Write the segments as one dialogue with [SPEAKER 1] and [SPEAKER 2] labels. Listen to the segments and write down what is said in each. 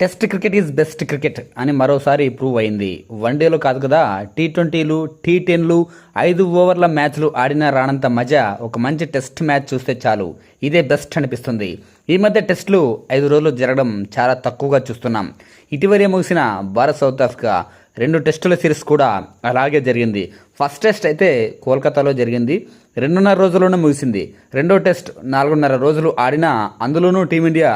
[SPEAKER 1] Test cricket is best cricket అని మరోసారి prove అయింది. వన్డేలో కాదు కదా, టీ20లు, టీ10లు, 5 ఓవర్ల మ్యాచ్లు ఆడినా రానంత మజా ఒక మంచి టెస్ట్ మ్యాచ్ చూస్తే చాలు. ఇదే బెస్ట్ అనిపిస్తుంది. ఈ మధ్య టెస్టులు 5 రోజులు జరగడం చాలా తక్కువగా చూస్తున్నాం. ఇటీవలే ముగిసిన భారత్ సౌత్ ఆఫ్రికా 2 టెస్టుల సిరీస్ కూడా అలాగే జరిగింది. ఫస్ట్ టెస్ట్ అయితే కోల్కతాలో జరిగింది, 2.5 రోజుల్లోనే ముగిసింది. రెండో టెస్ట్ 4.5 రోజులు ఆడినా అందులోనూ టీమిండియా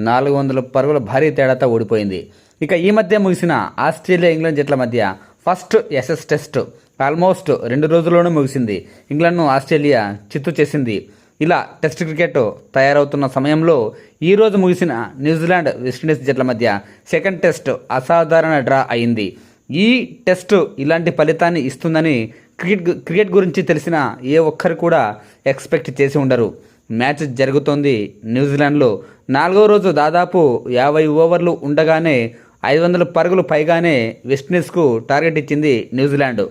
[SPEAKER 1] 400 పరుగుల భారీ తేడాతో ఓడిపోయింది. ఇక ఈ మధ్య ముగిసిన ఆస్ట్రేలియా ఇంగ్లాండ్ జట్ల మధ్య ఫస్ట్ ఎస్ఎస్ టెస్ట్ ఆల్మోస్ట్ 2 రోజుల్లోనే ముగిసింది. ఇంగ్లాండ్ను ఆస్ట్రేలియా చిత్తు చేసింది. ఇలా టెస్ట్ క్రికెట్ తయారవుతున్న సమయంలో ఈరోజు ముగిసిన న్యూజిలాండ్ వెస్టిండీస్ జట్ల మధ్య సెకండ్ టెస్ట్ అసాధారణ డ్రా అయింది. ఈ టెస్ట్ ఇలాంటి ఫలితాన్ని ఇస్తుందని క్రికెట్ గురించి తెలిసిన ఏ ఒక్కరు కూడా ఎక్స్పెక్ట్ చేసి ఉండరు. మ్యాచ్ జరుగుతోంది న్యూజిలాండ్లో. 4వ రోజు దాదాపు 50 ఓవర్లు ఉండగానే 500 పరుగులు పైగానే వెస్టిండీస్కు టార్గెట్ ఇచ్చింది న్యూజిలాండ్.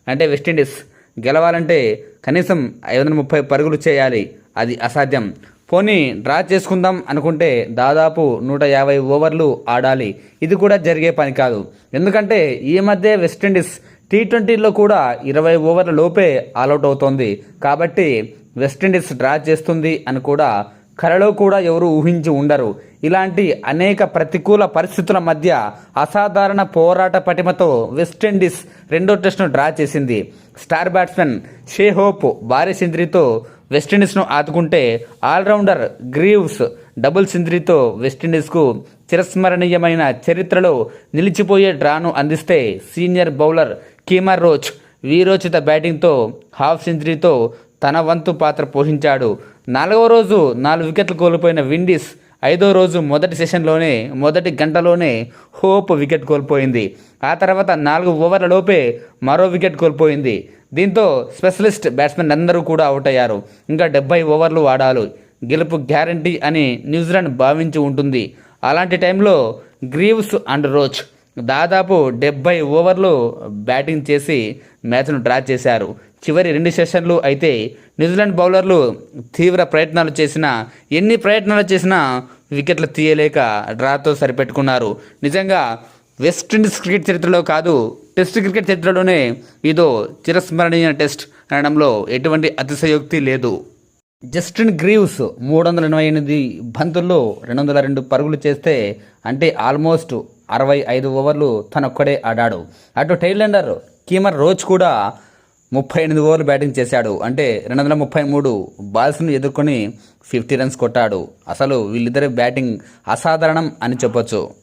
[SPEAKER 1] అంటే వెస్టిండీస్ గెలవాలంటే కనీసం 530 పరుగులు చేయాలి. అది అసాధ్యం. పోనీ డ్రా చేసుకుందాం అనుకుంటే దాదాపు 150 ఓవర్లు ఆడాలి. ఇది కూడా జరిగే పని కాదు. ఎందుకంటే ఈ మధ్య వెస్టిండీస్ టీ20లో కూడా 20 ఓవర్ల లోపే ఆల్అవుట్ అవుతోంది. కాబట్టి వెస్టిండీస్ డ్రా చేస్తుంది అని కూడా కలలో కూడా ఎవరు ఊహించి ఉండరు. ఇలాంటి అనేక ప్రతికూల పరిస్థితుల మధ్య అసాధారణ పోరాట పటిమతో వెస్టిండీస్ రెండో టెస్ట్ను డ్రా చేసింది. స్టార్ బ్యాట్స్మెన్ షే హోప్ భారీ సెంచరీతో వెస్టిండీస్ను ఆదుకుంటే ఆల్రౌండర్ గ్రీవ్స్ డబుల్ సెంచరీతో వెస్టిండీస్కు చిరస్మరణీయమైన చరిత్రలో నిలిచిపోయే డ్రాను అందిస్తే సీనియర్ బౌలర్ కీమర్ రోచ్ వీరోచిత బ్యాటింగ్తో హాఫ్ సెంచరీతో తన వంతు పాత్ర పోషించాడు. 4వ రోజు 4 వికెట్లు కోల్పోయిన విండీస్ 5వ రోజు మొదటి గంటలోనే హోప్ వికెట్ కోల్పోయింది. ఆ తర్వాత 4 ఓవర్ల లోపే మరో వికెట్ కోల్పోయింది. దీంతో స్పెషలిస్ట్ బ్యాట్స్మెన్ అందరూ కూడా అవుట్ అయ్యారు. ఇంకా 70 ఓవర్లు ఆడాలి, గెలుపు గ్యారంటీ అని న్యూజిలాండ్ భావించి ఉంటుంది. అలాంటి టైంలో గ్రీవ్స్ అండ్ రోచ్ దాదాపు 70 ఓవర్లు బ్యాటింగ్ చేసి మ్యాచ్ను డ్రా చేశారు. చివరి 2 సెషన్లు అయితే న్యూజిలాండ్ బౌలర్లు తీవ్ర ఎన్ని ప్రయత్నాలు చేసినా వికెట్లు తీయలేక డ్రాతో సరిపెట్టుకున్నారు. నిజంగా వెస్టిండీస్ క్రికెట్ చరిత్రలో కాదు, టెస్ట్ క్రికెట్ చరిత్రలోనే ఇదో చిరస్మరణీయ టెస్ట్ అనడంలో ఎటువంటి అతిశయోక్తి లేదు. జస్టిన్ గ్రీవ్స్ 388 బంతుల్లో 202 పరుగులు చేస్తే, అంటే ఆల్మోస్ట్ 65 ఓవర్లు తనొక్కడే ఆడాడు. అటు టైలెండర్ కీమర్ రోచ్ కూడా 38 ఓవర్లు బ్యాటింగ్ చేశాడు. అంటే 233 బాల్స్ను ఎదుర్కొని 50 రన్స్ కొట్టాడు. అసలు వీళ్ళిద్దరి బ్యాటింగ్ అసాధారణం అని చెప్పొచ్చు.